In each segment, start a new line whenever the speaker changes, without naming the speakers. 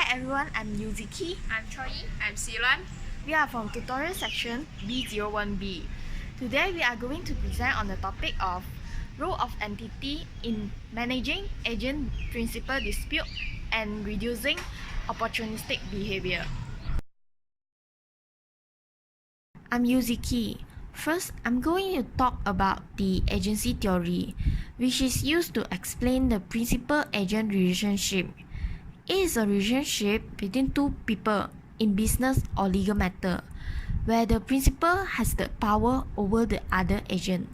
everyone, I'm Yuzuki.
I'm Choy. I'm Luan.
We are from tutorial section B01B. Today we are going to present on the topic of role of entity in managing agent principal dispute and reducing opportunistic behavior. I'm Yuzuki. First, I'm going to talk about the agency theory, which is used to explain the principal-agent relationship. It is a relationship between two people in business or legal matter, where the principal has the power over the other agent.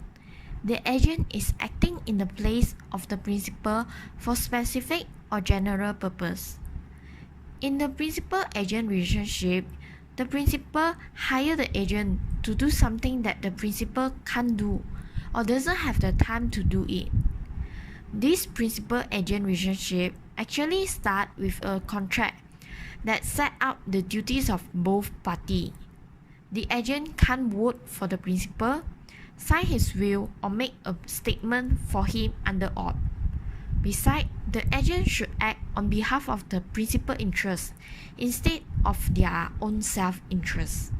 The agent is acting in the place of the principal for specific or general purpose. In the principal-agent relationship, the principal hires the agent to do something that the principal can't do or doesn't have the time to do it. This principal-agent relationship actually starts with a contract that set out the duties of both parties. The agent can't vote for the principal, sign his will, or make a statement for him under oath. Besides, the agent should act on behalf of the principal interest instead of their own self-interest.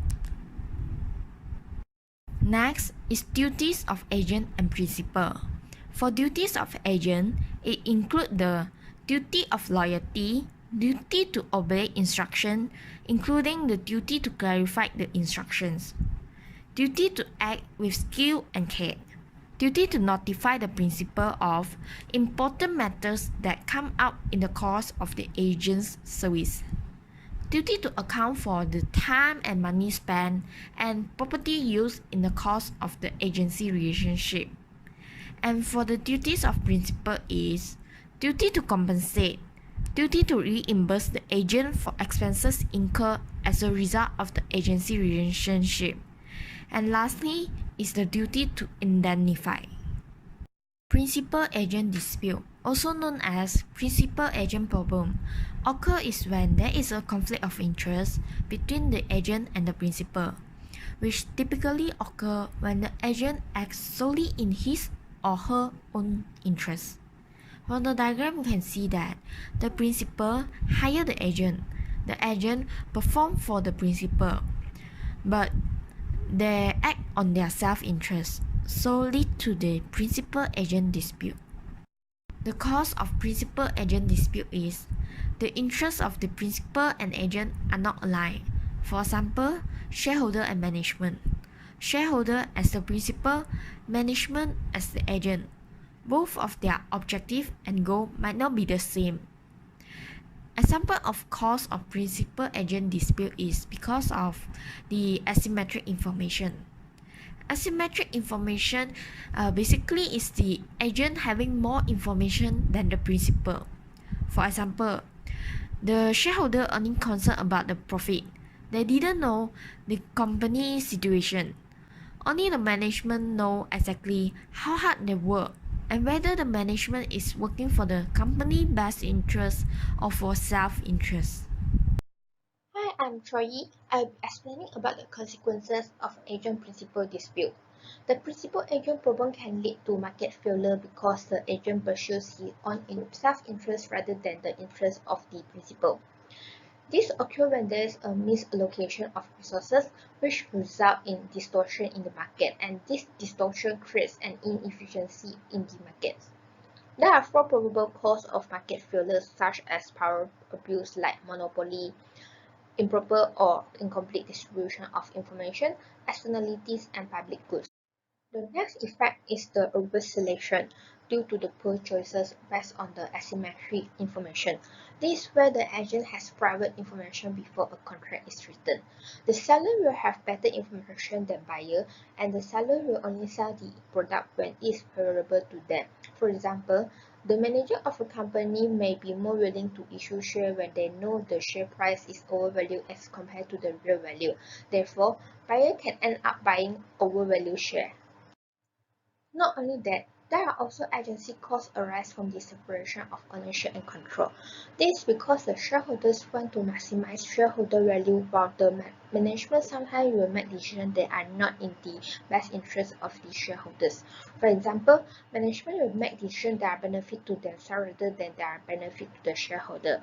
Next is duties of agent and principal. For duties of agent, it includes the duty of loyalty, duty to obey instruction, including the duty to clarify the instructions, duty to act with skill and care, duty to notify the principal of important matters that come up in the course of the agent's service, duty to account for the time and money spent and property used in the course of the agency relationship. And for the duties of principal is duty to compensate, duty to reimburse the agent for expenses incurred as a result of the agency relationship. And lastly is the duty to indemnify. Principal-agent dispute, also known as principal-agent problem, occurs when there is a conflict of interest between the agent and the principal, which typically occurs when the agent acts solely in his or her own interest. From the diagram, you can see that the principal hires the agent performs for the principal, but they act on their self-interest, so lead to the principal-agent dispute. The cause of principal-agent dispute is the interests of the principal and agent are not aligned. For example, shareholder and management. Shareholder as the principal, management as the agent. Both of their objective and goal might not be the same. Example of cause of principal-agent dispute is because of the asymmetric information. Asymmetric information basically is the agent having more information than the principal. For example, the shareholder only concerned about the profit. They didn't know the company situation. Only the management know exactly how hard they work and whether the management is working for the company best interest or for self-interest.
Hi, I'm Choy. I'll be explaining about the consequences of agent-principal dispute. The principal-agent problem can lead to market failure because the agent pursues his own self-interest rather than the interest of the principal. This occurs when there is a misallocation of resources, which result in distortion in the market, and this distortion creates an inefficiency in the markets. There are four probable causes of market failures, such as power abuse like monopoly, improper or incomplete distribution of information, externalities, and public goods. The next effect is the over-selection due to the poor choices based on the asymmetric information. This is where the agent has private information before a contract is written. The seller will have better information than buyer, and the seller will only sell the product when it is favorable to them. For example, the manager of a company may be more willing to issue shares when they know the share price is overvalued as compared to the real value. Therefore, buyer can end up buying overvalued share. Not only that, There are also agency costs arise from the separation of ownership and control. This is because the shareholders want to maximize shareholder value while the management sometimes will make decisions that are not in the best interest of the shareholders. For example, management will make decisions that are benefit to themselves rather than that are benefit to the shareholder.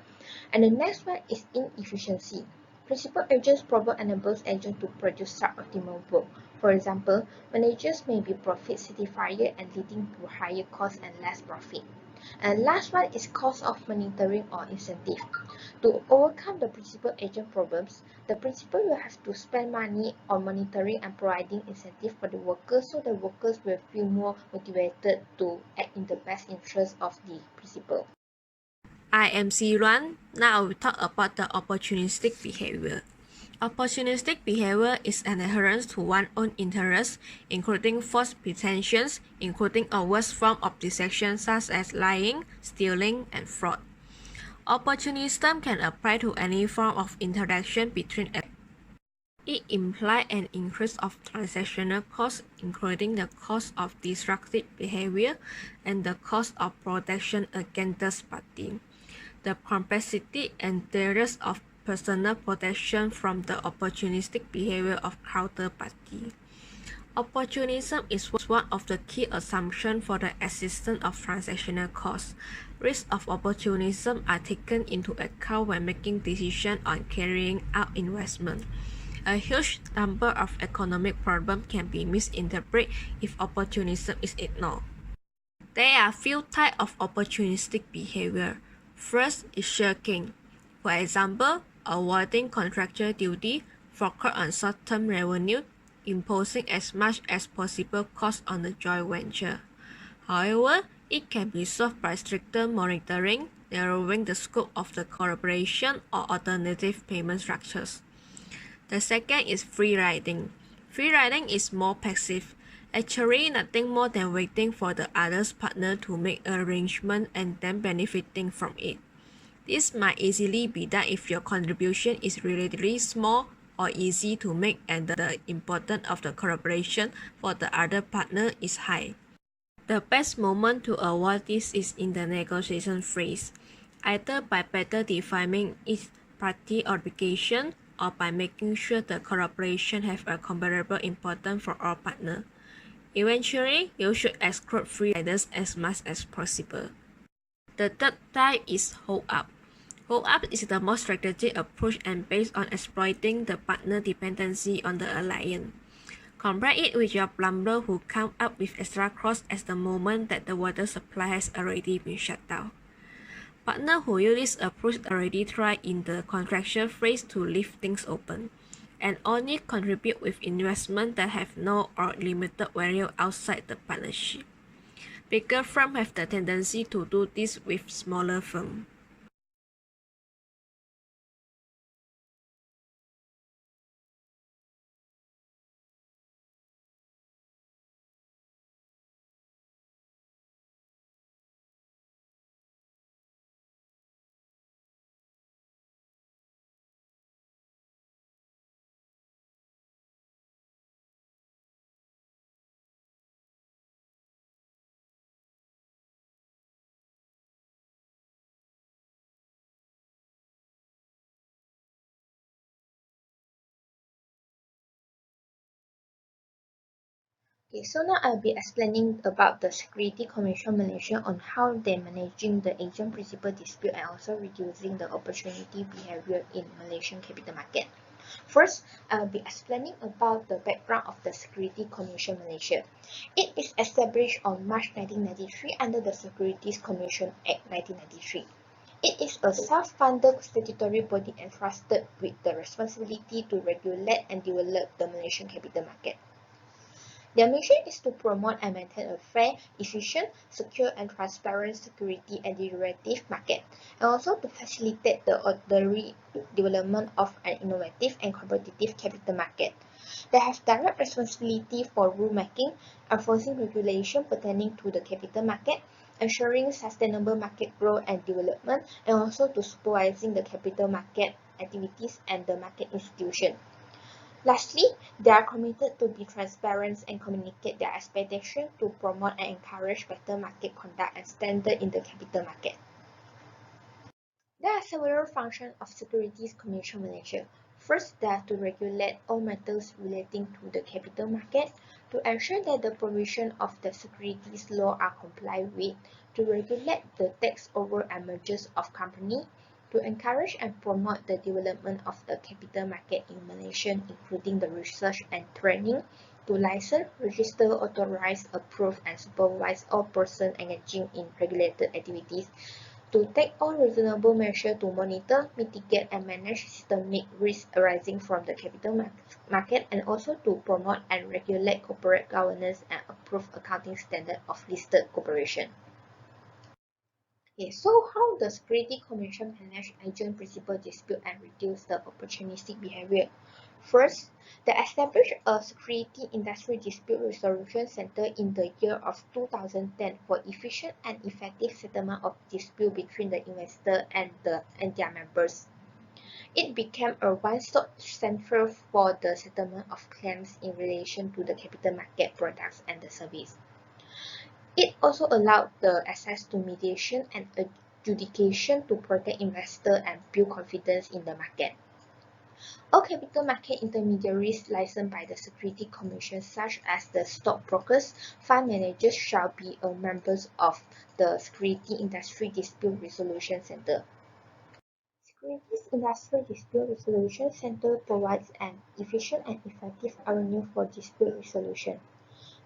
And the next one is inefficiency. Principal agents problem enables agents to produce suboptimal work. For example, managers may be profit certifier and leading to higher costs and less profit. And last one is cost of monitoring or incentive. To overcome the principal agent problems, the principal will have to spend money on monitoring and providing incentive for the workers so the workers will feel more motivated to act in the best interest of the principal.
I am Luan. Now I will talk about the opportunistic behavior. Opportunistic behavior is an adherence to one's own interests, including false pretensions, including a worst form of deception such as lying, stealing, and fraud. Opportunism can apply to any form of interaction between actors. It implies an increase of transactional costs, including the cost of disruptive behavior and the cost of protection against third party. The complexity and dangers of personal protection from the opportunistic behavior of counterparty. Opportunism is one of the key assumptions for the existence of transactional costs. Risks of opportunism are taken into account when making decisions on carrying out investment. A huge number of economic problems can be misinterpreted if opportunism is ignored. There are few types of opportunistic behavior. First is shirking. For example, avoiding contractual duty, focus on short-term revenue, imposing as much as possible cost on the joint venture. However, it can be solved by stricter monitoring, narrowing the scope of the collaboration, or alternative payment structures. The second is free riding. Free riding is more passive, actually nothing more than waiting for the other partner to make arrangement and then benefiting from it. This might easily be done if your contribution is relatively small or easy to make and the importance of the collaboration for the other partner is high. The best moment to avoid this is in the negotiation phase, either by better defining each party obligation or by making sure the collaboration has a comparable importance for all partners. Eventually, you should exclude free riders as much as possible. The third type is hold up. Hold up is the most strategic approach and based on exploiting the partner dependency on the alliance. Compare it with your plumber who comes up with extra costs at the moment that the water supply has already been shut down. Partners who use this approach already try in the contractual phase to leave things open, and only contribute with investment that have no or limited value outside the partnership. Bigger firms have the tendency to do this with smaller firms.
Okay, so now I'll be explaining about the Security Commission Malaysia on how they're managing the agent principal dispute and also reducing the opportunity behavior in Malaysian capital market. First, I'll be explaining about the background of the Security Commission Malaysia. It is established on March 1993 under the Securities Commission Act 1993. It is a self-funded statutory body entrusted with the responsibility to regulate and develop the Malaysian capital market. Their mission is to promote and maintain a fair, efficient, secure and transparent security and derivative market, and also to facilitate the orderly development of an innovative and competitive capital market. They have direct responsibility for rulemaking, enforcing regulation pertaining to the capital market, ensuring sustainable market growth and development, and also to supervising the capital market activities and the market institution. Lastly, they are committed to be transparent and communicate their expectation to promote and encourage better market conduct and standard in the capital market. There are several functions of Securities Commission Malaysia. First, they are to regulate all matters relating to the capital market, to ensure that the provision of the securities law are complied with, to regulate the takeover and mergers of company, to encourage and promote the development of the capital market in Malaysia, including the research and training, to license, register, authorize, approve, and supervise all persons engaging in regulated activities, to take all reasonable measures to monitor, mitigate, and manage systemic risks arising from the capital market, and also to promote and regulate corporate governance and approve accounting standards of listed corporations. Okay, so how the Security Commission manage agent principal dispute and reduce the opportunistic behavior? First, they established a Security Industry Dispute Resolution Center in the year of 2010 for efficient and effective settlement of dispute between the investor and their members. It became a one-stop center for the settlement of claims in relation to the capital market products and the service. It also allowed the access to mediation and adjudication to protect investors and build confidence in the market. All capital market intermediaries licensed by the Security Commission, such as the stockbrokers, fund managers, shall be members of the Security Industry Dispute Resolution Center. Securities Industry Dispute Resolution Center provides an efficient and effective avenue for dispute resolution.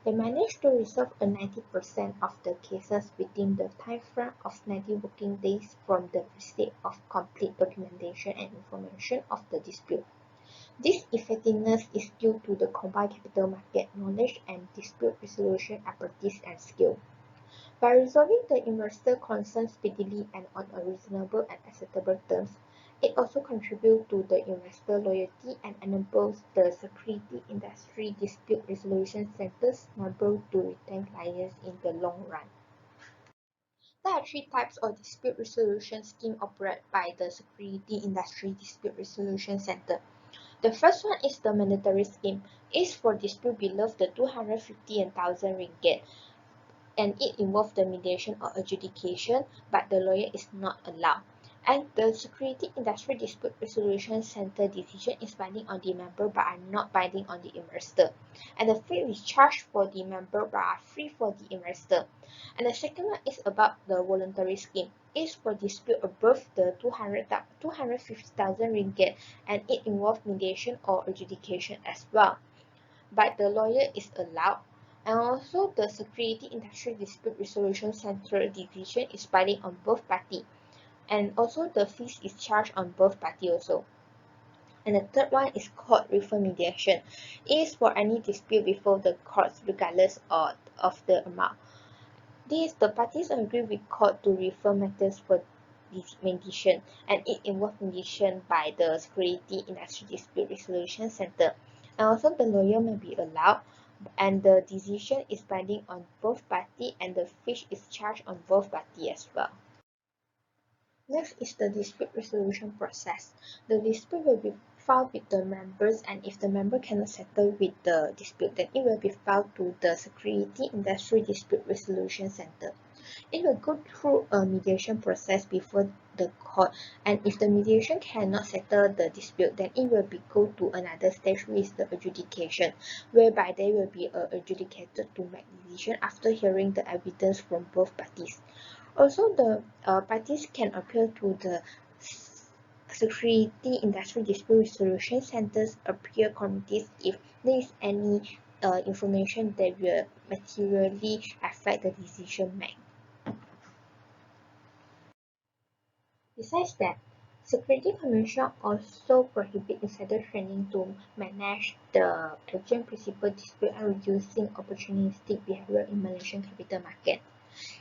They managed to resolve 90% of the cases within the time frame of 90 working days from the receipt of complete documentation and information of the dispute. This effectiveness is due to the combined capital market knowledge and dispute resolution expertise and skill. By resolving the investor concerns speedily and on a reasonable and acceptable terms, it also contributes to the investor loyalty and enables the Security Industry Dispute Resolution Center's members to retain clients in the long run. There are three types of dispute resolution scheme operated by the Security Industry Dispute Resolution Center. The first one is the mandatory scheme. It is for dispute below the 250 and 1000 ringgit, and it involves the mediation or adjudication, but the lawyer is not allowed. And the Security Industry Dispute Resolution Center decision is binding on the member but are not binding on the investor. And the fee is charged for the member but are free for the investor. And the second one is about the voluntary scheme. It is for dispute above the 250,000 ringgit, and it involves mediation or adjudication as well, but the lawyer is allowed. And also the Security Industry Dispute Resolution Center decision is binding on both parties, and also the fees is charged on both parties also. And the third one is court refer mediation. It is for any dispute before the courts regardless of the amount. The parties agree with court to refer matters for mediation, and it involves mediation by the Security Industry Dispute Resolution Center. And also the lawyer may be allowed, and the decision is binding on both parties, and the fee is charged on both parties as well. Next is the dispute resolution process. The dispute will be filed with the members, and if the member cannot settle with the dispute, then it will be filed to the Security Industry Dispute Resolution Center. It will go through a mediation process before the court, and if the mediation cannot settle the dispute, then it will be go to another stage, which is the adjudication, whereby there will be a adjudicator to make decision after hearing the evidence from both parties. Also, the parties can appeal to the Security Industry Dispute Resolution Center's appeal committees if there is any information that will materially affect the decision made. Besides that, Security Commission also prohibit insider trading to manage the agent principal dispute and reducing opportunistic behavior in Malaysian capital market.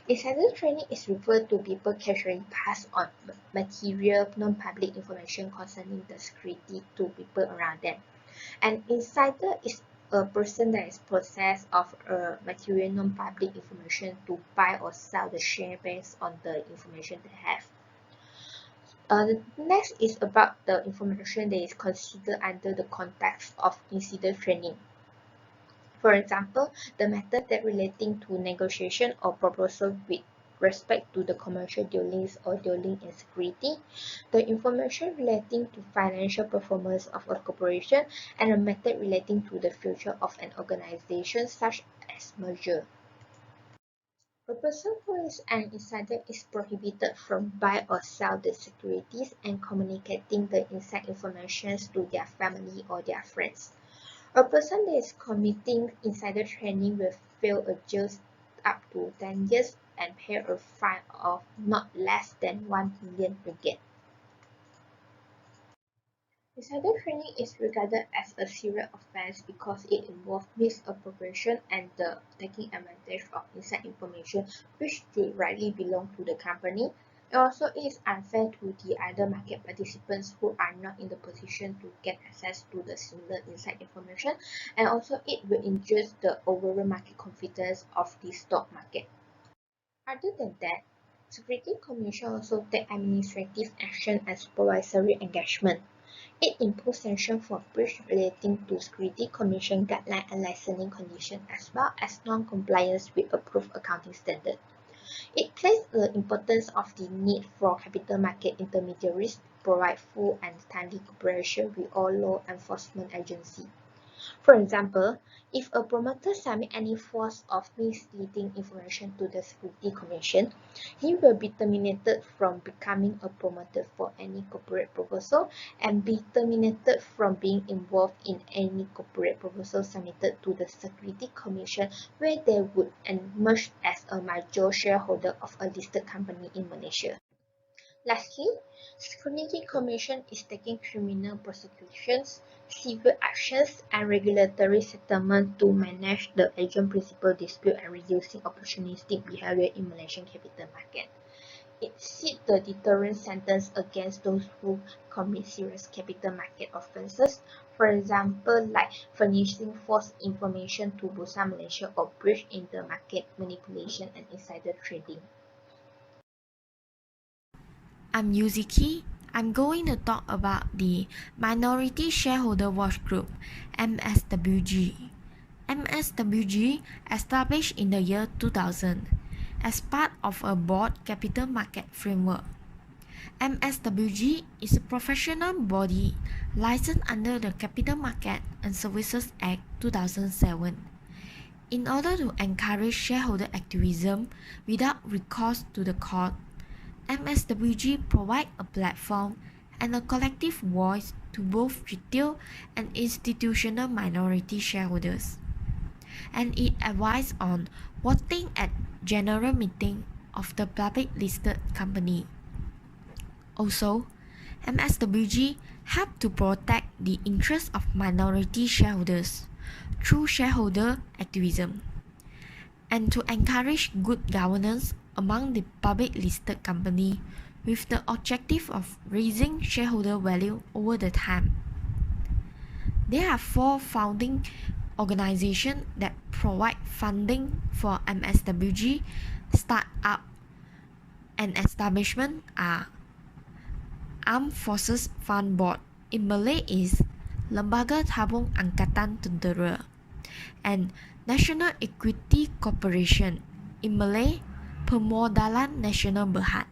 Insider trading is referred to people casually pass on material non-public information concerning the security to people around them. An insider is a person that is possessed of material non-public information to buy or sell the share based on the information they have. The next is about the information that is considered under the context of insider trading. For example, the method that relating to negotiation or proposal with respect to the commercial dealings or dealing in security, the information relating to financial performance of a corporation, and a method relating to the future of an organization such as merger. A person who is an insider is prohibited from buy or sell the securities and communicating the inside information to their family or their friends. A person that is committing insider trading will face a jail up to 10 years and pay a fine of not less than 1 million ringgit. Insider trading is regarded as a serious offense because it involves misappropriation and the taking advantage of inside information which should rightly belong to the company. Also, it is unfair to the other market participants who are not in the position to get access to the similar inside information, and also it will injure the overall market confidence of the stock market. Other than that, Security Commission also take administrative action and supervisory engagement. It imposes sanctions for breach relating to Security Commission guideline and licensing conditions as well as non-compliance with approved accounting standards. It places the importance of the need for capital market intermediaries to provide full and timely cooperation with all law enforcement agencies. For example, if a promoter submits any false or misleading information to the Security Commission, he will be terminated from becoming a promoter for any corporate proposal and be terminated from being involved in any corporate proposal submitted to the Security Commission where they would emerge as a major shareholder of a listed company in Malaysia. Lastly, Security Commission is taking criminal prosecutions, civil actions, and regulatory settlement to manage the agent principal dispute and reducing opportunistic behavior in Malaysian capital market. It sets the deterrent sentence against those who commit serious capital market offences, for example, like furnishing false information to Bursa Malaysia or breach in the market manipulation and insider trading.
I'm Yuziki. I'm going to talk about the Minority Shareholder Watch Group, MSWG. MSWG established in the year 2000 as part of a broad capital market framework. MSWG is a professional body licensed under the Capital Market and Services Act 2007. In order to encourage shareholder activism without recourse to the court, MSWG provides a platform and a collective voice to both retail and institutional minority shareholders. And it advises on voting at general meeting of the public listed company. Also, MSWG helps to protect the interests of minority shareholders through shareholder activism and to encourage good governance among the public listed company with the objective of raising shareholder value over the time. There are 4 founding organizations that provide funding for MSWG start-up and establishment are Armed Forces Fund Board, in Malay is Lembaga Tabung Angkatan Tentera, and National Equity Corporation, in Malay Permodalan Nasional Berhad,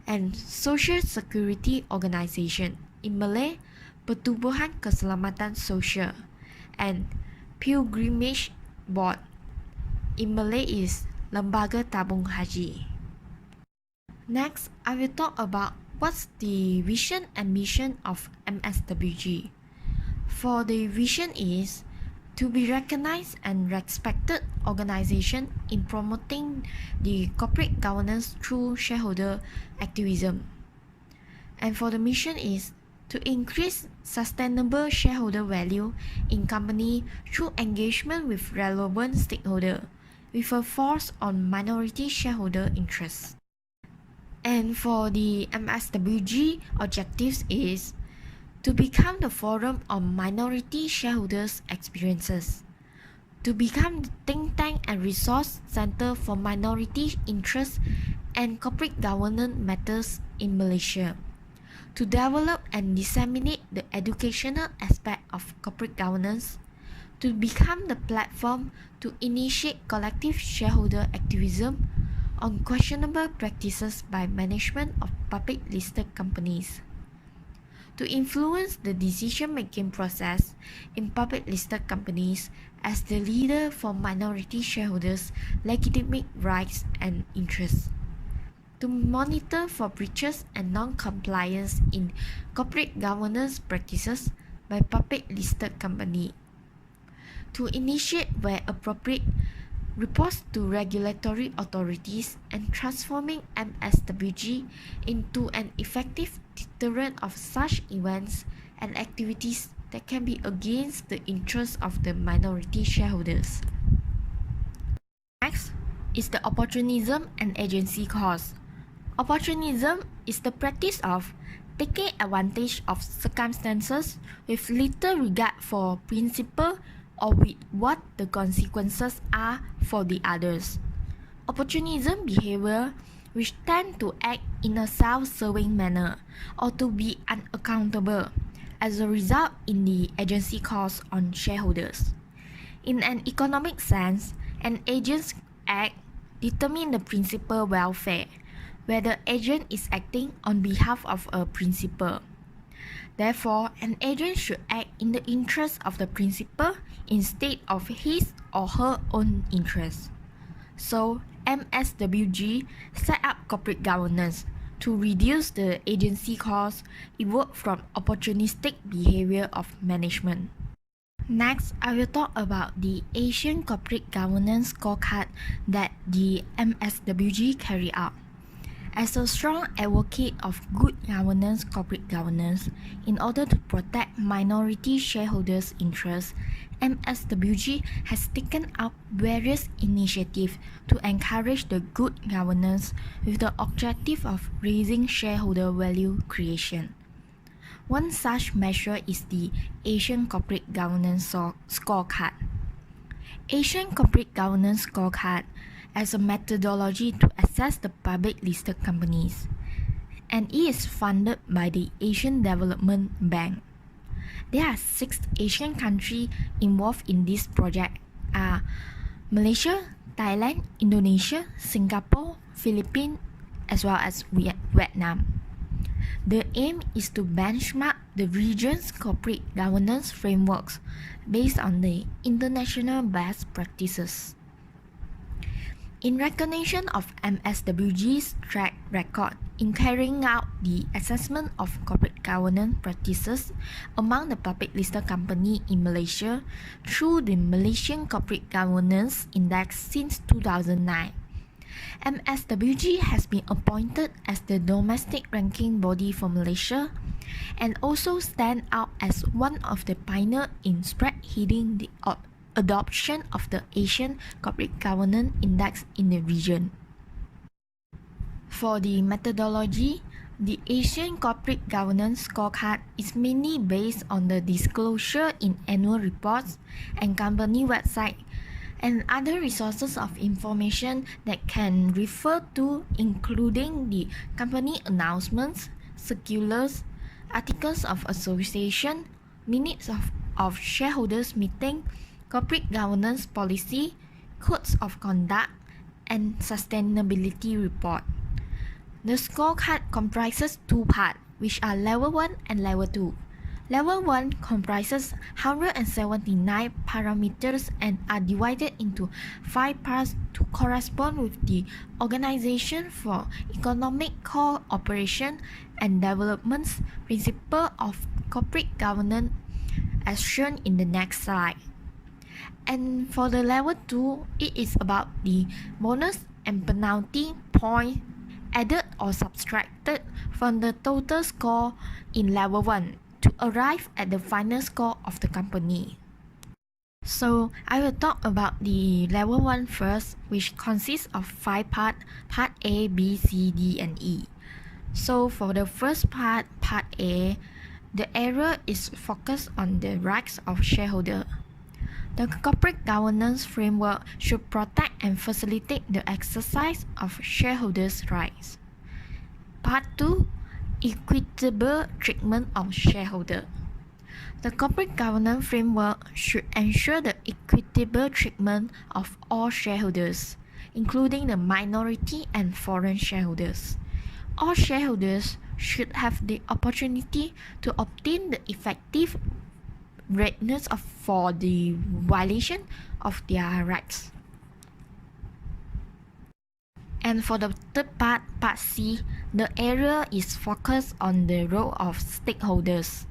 and Social Security Organisation, in Malay Pertubuhan Keselamatan Sosial, and Pilgrimage Board, in Malay is Lembaga Tabung Haji. Next, I will talk about what's the vision and mission of MSWG. For the vision is to be recognized and respected organization in promoting the corporate governance through shareholder activism. And for the mission is to increase sustainable shareholder value in company through engagement with relevant stakeholder with a force on minority shareholder interests. And for the MSWG objectives is to become the forum on minority shareholders' experiences, to become the think tank and resource center for minority interests and corporate governance matters in Malaysia, To develop and disseminate the educational aspect of corporate governance, to become the platform to initiate collective shareholder activism on questionable practices by management of public listed companies, to influence the decision-making process in public listed companies as the leader for minority shareholders' legitimate rights and interests, to monitor for breaches and non-compliance in corporate governance practices by public listed company, to initiate where appropriate reports to regulatory authorities and transforming MSWG into an effective deterrent of such events and activities that can be against the interests of the minority shareholders. Next is the opportunism and agency cost. Opportunism is the practice of taking advantage of circumstances with little regard for principle or with what the consequences are for the others. Opportunism behavior which tend to act in a self-serving manner or to be unaccountable as a result in the agency cost on shareholders. In an economic sense, an agent's act determines the principal welfare, where the agent is acting on behalf of a principal. Therefore, an agent should act in the interest of the principal instead of his or her own interests. So, MSWG set up corporate governance to reduce the agency costs evoked from opportunistic behavior of management. Next, I will talk about the Asian Corporate Governance Scorecard that the MSWG carry out. As a strong advocate of good governance, corporate governance, in order to protect minority shareholders' interests, MSWG has taken up various initiatives to encourage the good governance with the objective of raising shareholder value creation. One such measure is the Asian Corporate Governance Scorecard. Asian Corporate Governance Scorecard as a methodology to assess the public listed companies, and it is funded by the Asian Development Bank. There are 6 Asian countries involved in this project are Malaysia, Thailand, Indonesia, Singapore, Philippines, as well as Vietnam. The aim is to benchmark the region's corporate governance frameworks based on the international best practices. In recognition of MSWG's track record in carrying out the assessment of corporate governance practices among the public listed company in Malaysia through the Malaysian Corporate Governance Index since 2009, MSWG has been appointed as the domestic ranking body for Malaysia and also stand out as one of the pioneers in spearheading the adoption of the Asian Corporate Governance Index in the region. For the methodology, the Asian Corporate Governance Scorecard is mainly based on the disclosure in annual reports and company website and other resources of information that can refer to, including the company announcements, circulars, articles of association, minutes of shareholders meeting, corporate governance policy, codes of conduct, and sustainability report. The scorecard comprises 2 parts, which are Level 1 and Level 2. Level 1 comprises 179 parameters and are divided into 5 parts to correspond with the Organization for Economic Cooperation and Development's principle of corporate governance as shown in the next slide. And for the Level 2, it is about the bonus and penalty point added or subtracted from the total score in Level 1 to arrive at the final score of the company. So I will talk about the Level 1 first, which consists of 5 parts, Part A, B, C, D, and E. So for the first part, Part A, the area is focused on the rights of shareholders. The corporate governance framework should protect and facilitate the exercise of shareholders' rights. Part 2 equitable treatment of shareholders. The corporate governance framework should ensure the equitable treatment of all shareholders, including the minority and foreign shareholders. All shareholders should have the opportunity to obtain the effective redress for the violation of their rights. And for the third part, part C, the area is focused on the role of stakeholders.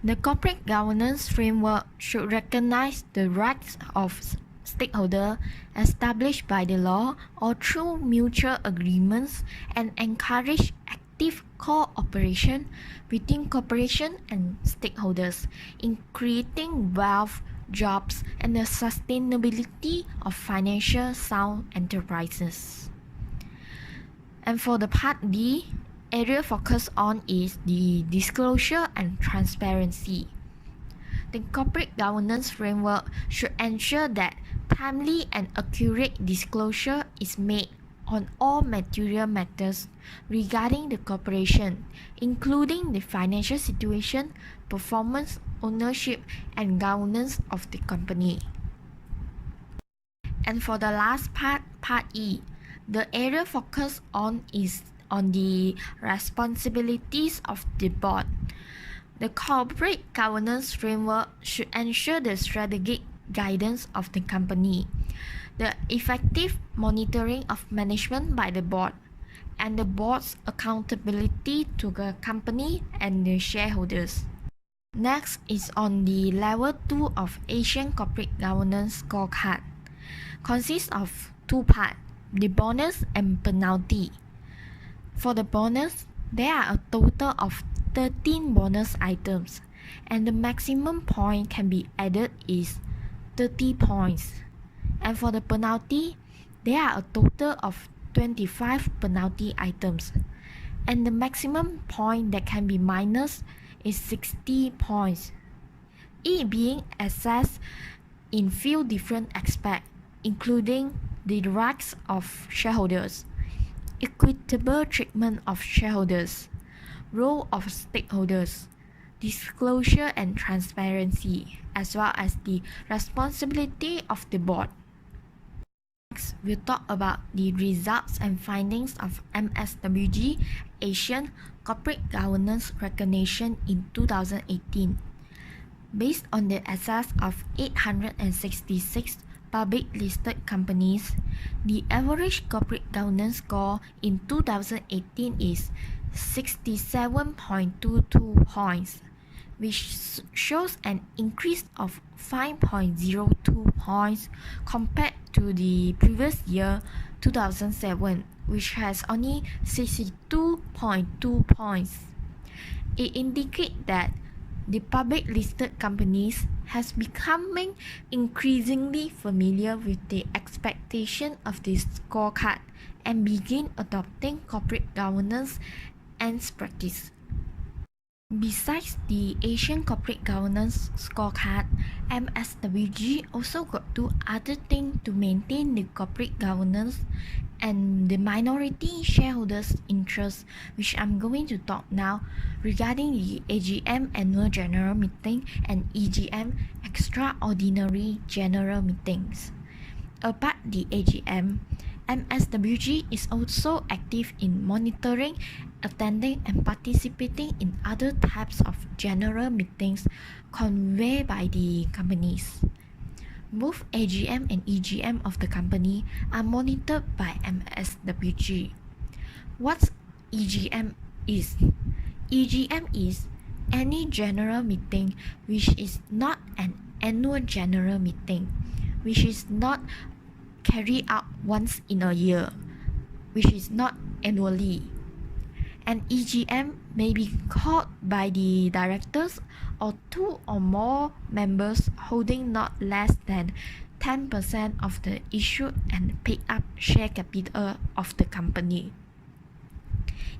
The corporate governance framework should recognize the rights of stakeholders established by the law or through mutual agreements and encourage active cooperation between corporation and stakeholders in creating wealth, jobs, and the sustainability of financial sound enterprises. And for the part D, area focused on is the disclosure and transparency. The corporate governance framework should ensure that timely and accurate disclosure is made on all material matters regarding the corporation, including the financial situation, performance, ownership, and governance of the company. And for the last part, part E, the area focused on is on the responsibilities of the board. The corporate governance framework should ensure the strategic guidance of the company, the effective monitoring of management by the board, and the board's accountability to the company and the shareholders. Next is on the level 2 of Asian Corporate Governance Scorecard. Consists of two parts, the bonus and penalty. For the bonus, there are a total of 13 bonus items, and the maximum point can be added is 30 points. And for the penalty, there are a total of 25 penalty items, and the maximum point that can be minus is 60 points. It being assessed in few different aspects, including the rights of shareholders, equitable treatment of shareholders, role of stakeholders, disclosure and transparency, as well as the responsibility of the board. Next, we'll talk about the results and findings of MSWG Asian Corporate Governance Recognition in 2018. Based on the assess of 866 public listed companies, the average corporate governance score in 2018 is 67.22 points, which shows an increase of 5.02 points compared to the previous year 2007, which has only 62.2 points. It indicates that the public listed companies has becoming increasingly familiar with the expectation of this scorecard and begin adopting corporate governance and practice. Besides the Asian Corporate Governance Scorecard, MSWG also got do other things to maintain the corporate governance and the minority shareholders' interest, which I'm going to talk now regarding the AGM Annual General Meeting and EGM Extraordinary General Meetings. Apart the AGM, MSWG is also active in monitoring, attending and participating in other types of general meetings convened by the companies. Both AGM and EGM of the company are monitored by MSWG. What EGM is? EGM is any general meeting which is not an annual general meeting, which is not carried out once in a year, which is not annually. An EGM may be called by the directors or two or more members holding not less than 10% of the issued and paid up share capital of the company.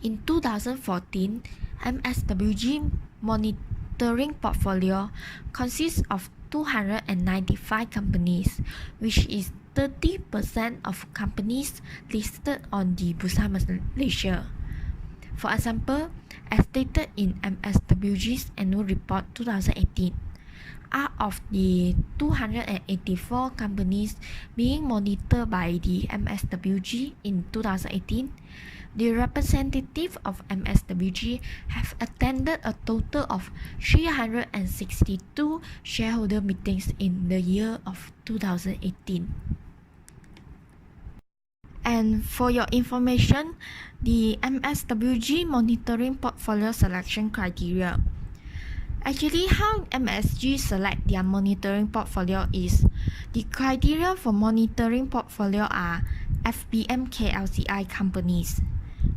In 2014, MSWG monitoring portfolio consists of 295 companies, which is 30% of companies listed on the Bursa Malaysia. For example, as stated in MSWG's Annual Report 2018. Out of the 284 companies being monitored by the MSWG in 2018, the representatives of MSWG have attended a total of 362 shareholder meetings in the year of 2018. And for your information, the MSWG monitoring portfolio selection criteria. Actually, how MSG select their monitoring portfolio is the criteria for monitoring portfolio are FBM KLCI companies,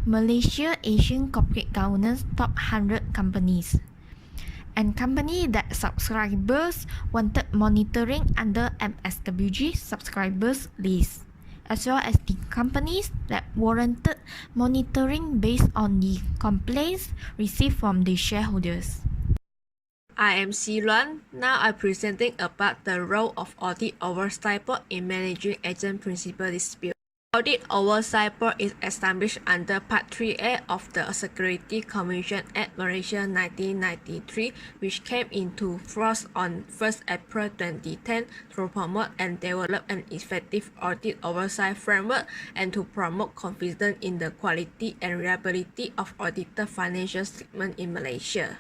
Malaysia Asian Corporate Governance Top 100 companies, and company that subscribers wanted monitoring under MSWG subscribers list, as well as the companies that warranted monitoring based on the complaints received from the shareholders.
I am Luan. Now I'm presenting about the role of Audit Oversight Board in managing agent principal dispute. Audit Oversight Board is established under Part 3A of the Securities Commission Act Malaysia 1993, which came into force on 1st April 2010 to promote and develop an effective audit oversight framework and to promote confidence in the quality and reliability of audited financial statements in Malaysia.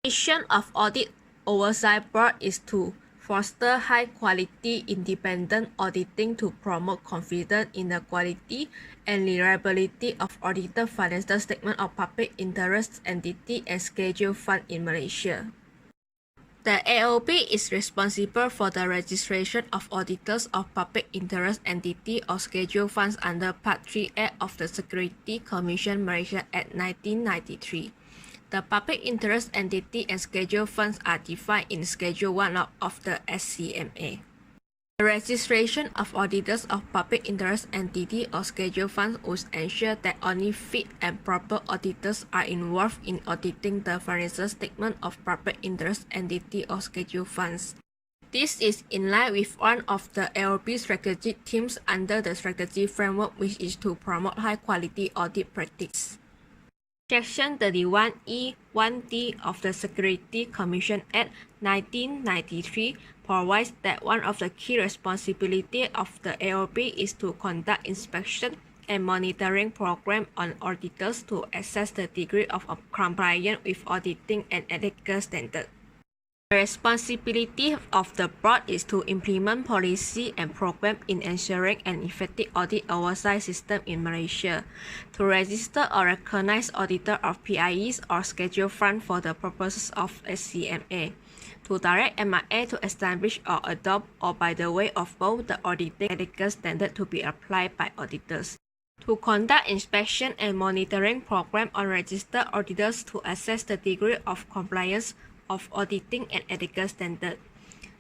The mission of Audit Oversight Board is to foster high-quality independent auditing to promote confidence in the quality and reliability of audited financial statements of public interest entity and scheduled fund in Malaysia. The AOB is responsible for the registration of auditors of public interest entity or scheduled funds under Part 3A of the Securities Commission Malaysia Act 1993. The public interest entity and scheduled funds are defined in Schedule 1 of the SCMA. The registration of auditors of public interest entity or scheduled funds would ensure that only fit and proper auditors are involved in auditing the financial statement of public interest entity or scheduled funds. This is in line with one of the AOB strategic themes under the strategy framework, which is to promote high-quality audit practice. Section 31E(1)(d) of the Securities Commission Act 1993 provides that one of the key responsibilities of the AOB is to conduct inspection and monitoring program on auditors to assess the degree of compliance with auditing and ethical standards. The responsibility of the board is to implement policy and program in ensuring an effective audit oversight system in Malaysia, to register or recognize auditor of PIEs or scheduled fund for the purposes of SCMA, to direct MIA to establish or adopt or by the way of both the auditing ethical standard to be applied by auditors, to conduct inspection and monitoring program on registered auditors to assess the degree of compliance of auditing and ethical standard,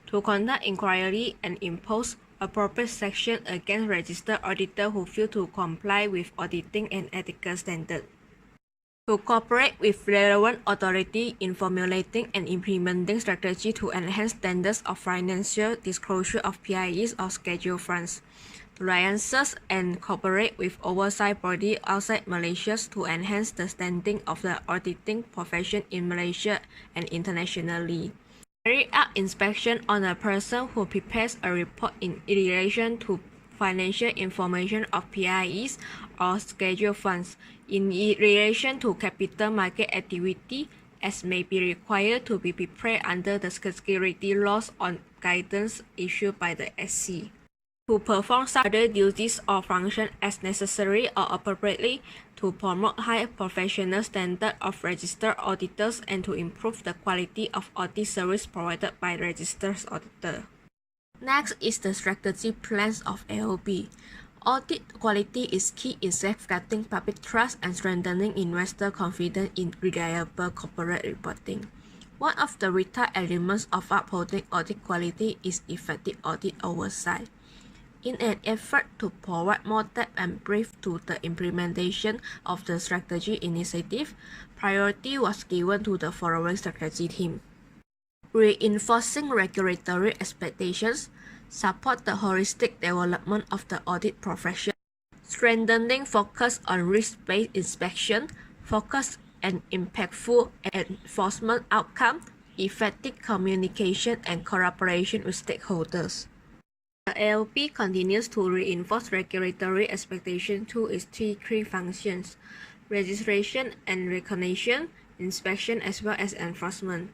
to conduct inquiry and impose appropriate sanction against registered auditor who fail to comply with auditing and ethical standard, to cooperate with relevant authority in formulating and implementing strategy to enhance standards of financial disclosure of PIEs or scheduled funds, to liaise and cooperate with oversight body outside Malaysia to enhance the standing of the auditing profession in Malaysia and internationally. Carry out inspection on a person who prepares a report in relation to financial information of PIEs or scheduled funds in relation to capital market activity as may be required to be prepared under the security laws on guidance issued by the SC. To perform such other duties or functions as necessary or appropriately to promote high professional standard of registered auditors and to improve the quality of audit service provided by registered auditor. Next is the strategy plans of AOB. Audit quality is key in safeguarding public trust and strengthening investor confidence in reliable corporate reporting. One of the vital elements of upholding audit quality is effective audit oversight. In an effort to provide more depth and brief to the implementation of the strategy initiative, priority was given to the following strategy theme: reinforcing regulatory expectations, support the holistic development of the audit profession, strengthening focus on risk-based inspection, focus and impactful enforcement outcome, effective communication, and cooperation with stakeholders. The AOP continues to reinforce regulatory expectations through its three functions: registration and recognition, inspection, as well as enforcement.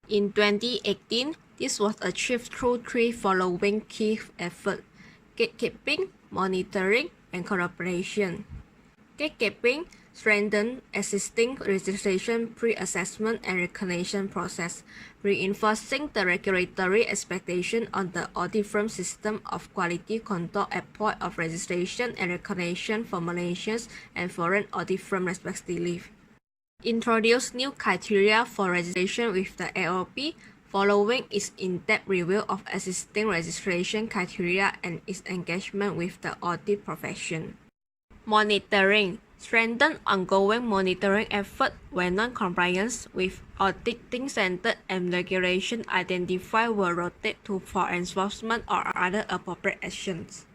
In 2018, this was achieved through three following key efforts: gatekeeping, monitoring, and cooperation. Gatekeeping strengthened existing registration pre-assessment and recognition process, reinforcing the regulatory expectation on the audit firm system of quality control at point of registration and recognition for Malaysian and foreign audit firms respectively. Introduced new criteria for registration with the AOP following its in-depth review of existing registration criteria and its engagement with the audit profession. Monitoring strengthen ongoing monitoring effort when non-compliance with auditing standards and regulation identified were rotated to for enforcement or other appropriate actions.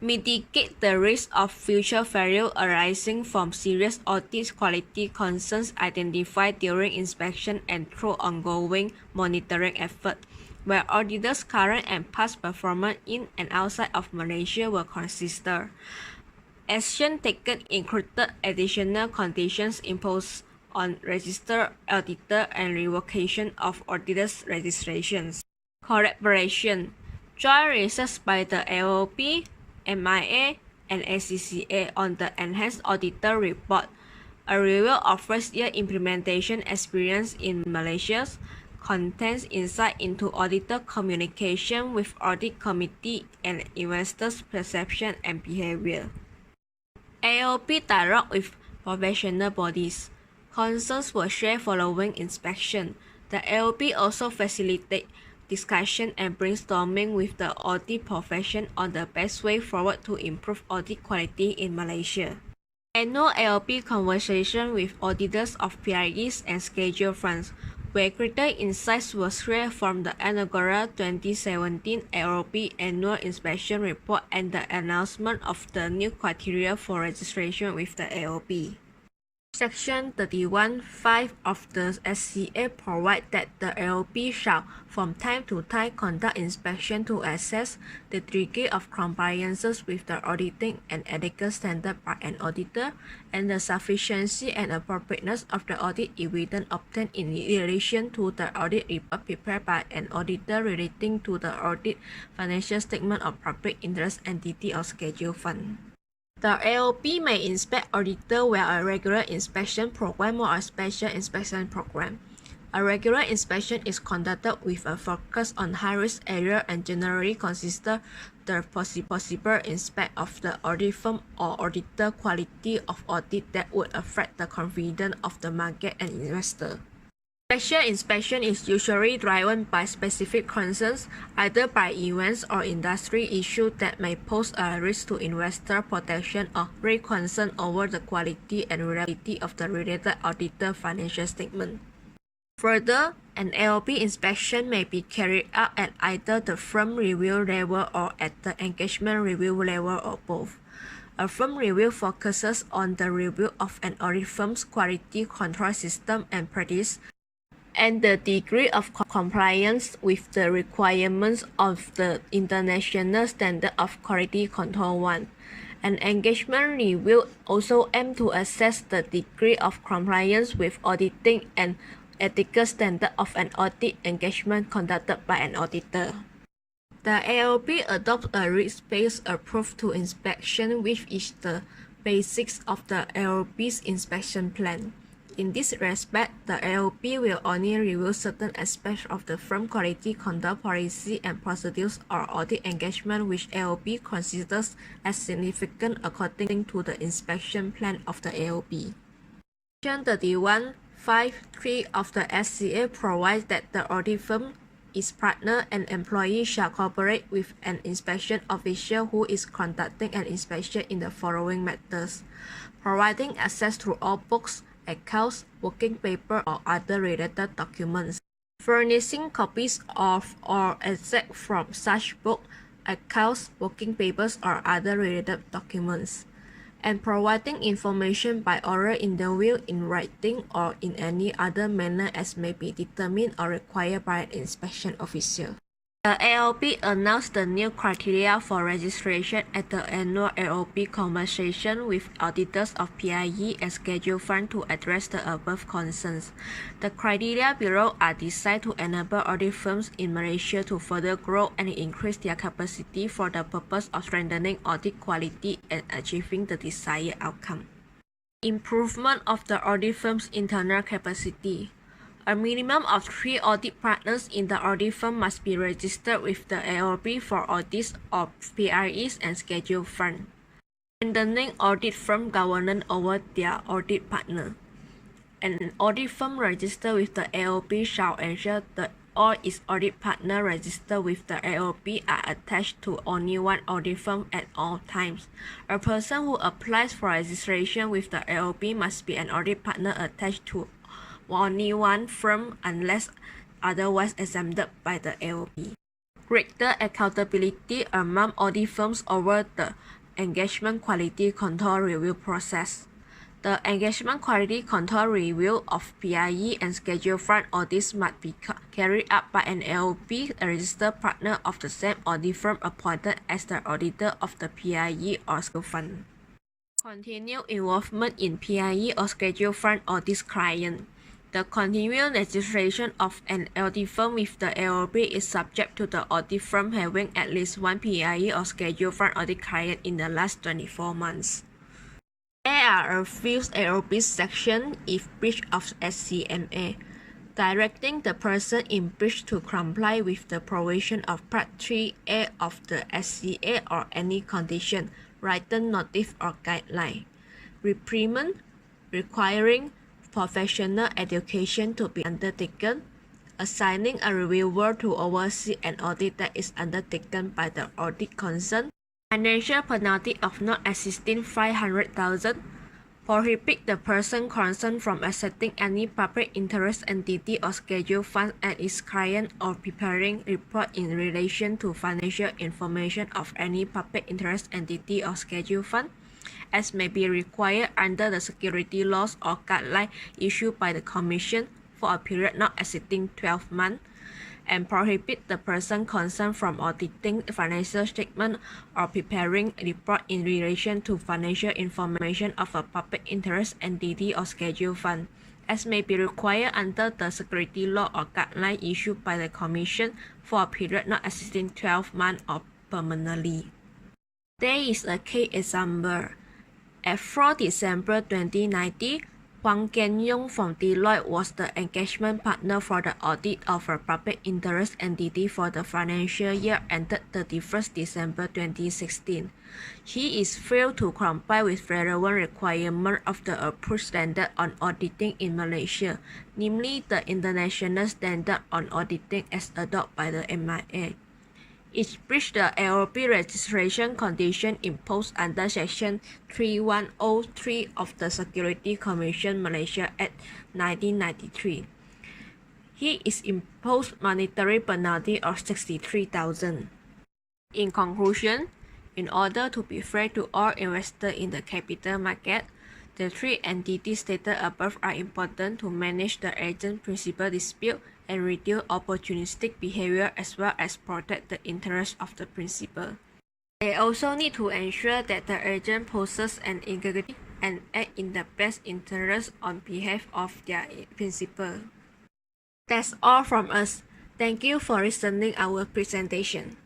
Mitigate the risk of future failure arising from serious audit quality concerns identified during inspection and through ongoing monitoring efforts, where auditors' current and past performance in and outside of Malaysia were considered. Action taken included additional conditions imposed on registered auditor and revocation of auditors' registrations. Collaboration. Joint research by the AOP, MIA, and ACCA on the Enhanced Auditor Report, a review of first-year implementation experience in Malaysia, contains insight into auditor communication with audit committee and investors' perception and behavior. AOP dialogue with professional bodies. Concerns were shared following inspection. The AOP also facilitated discussion and brainstorming with the audit profession on the best way forward to improve audit quality in Malaysia. Annual AOP conversation with auditors of PIEs and scheduled funds, where greater insights were shared from the inaugural 2017 AOP Annual Inspection Report and the announcement of the new criteria for registration with the AOP. Section 31(5) of the SCA provides that the AOP shall from time to time conduct inspection to assess the degree of compliance with the auditing and ethical standard by an auditor and the sufficiency and appropriateness of the audit evidence obtained in relation to the audit report prepared by an auditor relating to the audit financial statement of public interest entity or scheduled fund. The AOP may inspect auditor via a regular inspection program or a special inspection program. A regular inspection is conducted with a focus on high-risk area and generally consists the possible inspect of the audit firm or auditor quality of audit that would affect the confidence of the market and investor. Special inspection is usually driven by specific concerns, either by events or industry issues that may pose a risk to investor protection or raise concern over the quality and reliability of the related auditor financial statement. Further, an AOP inspection may be carried out at either the firm review level or at the engagement review level or both. A firm review focuses on the review of an audit firm's quality control system and practice, and the degree of compliance with the requirements of the International Standard of Quality Control 1. An engagement review also aims to assess the degree of compliance with auditing and ethical standard of an audit engagement conducted by an auditor. The AOP adopts a risk-based approach to inspection, which is the basis of the AOP's inspection plan. In this respect, the AOP will only review certain aspects of the firm quality conduct policy and procedures or audit engagement which AOP considers as significant according to the inspection plan of the AOP. Section 31(5)(3) of the SCA provides that the audit firm, its partner, and employee shall cooperate with an inspection official who is conducting an inspection in the following matters: providing access to all books, accounts, working paper, or other related documents, furnishing copies of or extracts from such book, accounts, working papers, or other related documents, and providing information by oral in the will, in writing, or in any other manner as may be determined or required by an inspection officer. The AOP announced the new criteria for registration at the annual AOP conversation with auditors of PIE and scheduled fund to address the above concerns. The criteria below are designed to enable audit firms in Malaysia to further grow and increase their capacity for the purpose of strengthening audit quality and achieving the desired outcome. Improvement of the audit firm's internal capacity. A minimum of 3 audit partners in the audit firm must be registered with the AOP for audits of PREs and scheduled fund. Strengthening audit firm governance over their audit partner. An audit firm registered with the AOP shall ensure that all its audit partners registered with the AOP are attached to only one audit firm at all times. A person who applies for registration with the AOP must be an audit partner attached to only one firm unless otherwise exempted by the AOP. Greater accountability among audit firms over the engagement quality control review process. The engagement quality control review of PIE and scheduled fund audits must be carried out by an AOP, a registered partner of the same audit firm appointed as the auditor of the PIE or scheduled fund. Continued involvement in PIE or scheduled fund audit client. The continual registration of an audit firm with the AOP is subject to the audit firm having at least one PIE or scheduled fund audit client in the last 24 months. There are a few AOP sections if breach of SCMA, directing the person in breach to comply with the provision of Part 3A of the SCA or any condition, written notice or guideline. Reprimand, requiring professional education to be undertaken, assigning a reviewer to oversee an audit that is undertaken by the audit concern, financial penalty of not exceeding 500,000, prohibit the person concerned from accepting any public interest entity or scheduled fund as its client or preparing report in relation to financial information of any public interest entity or scheduled fund, as may be required under the security laws or guidelines issued by the Commission for a period not exceeding 12 months, and prohibit the person concerned from auditing financial statement or preparing a report in relation to financial information of a public interest entity or scheduled fund, as may be required under the security law or guidelines issued by the Commission for a period not exceeding 12 months or permanently. There is a case example. At 4 December 2019, Huang Ken-yong from Deloitte was the engagement partner for the audit of a public interest entity for the financial year ended 31st December 2016. He is failed to comply with relevant requirements of the approved standard on auditing in Malaysia, namely the International Standard on Auditing as adopted by the MIA. It breached the AOP registration condition imposed under Section 3103 of the Security Commission Malaysia Act 1993. He is imposed monetary penalty of 63,000. In conclusion, in order to be fair to all investors in the capital market, the 3 entities stated above are important to manage the agent principal dispute and reduce opportunistic behavior as well as protect the interests of the principal. They also need to ensure that the agent possesses an integrity and act in the best interest on behalf of their principal. That's all from us. Thank you for listening our presentation.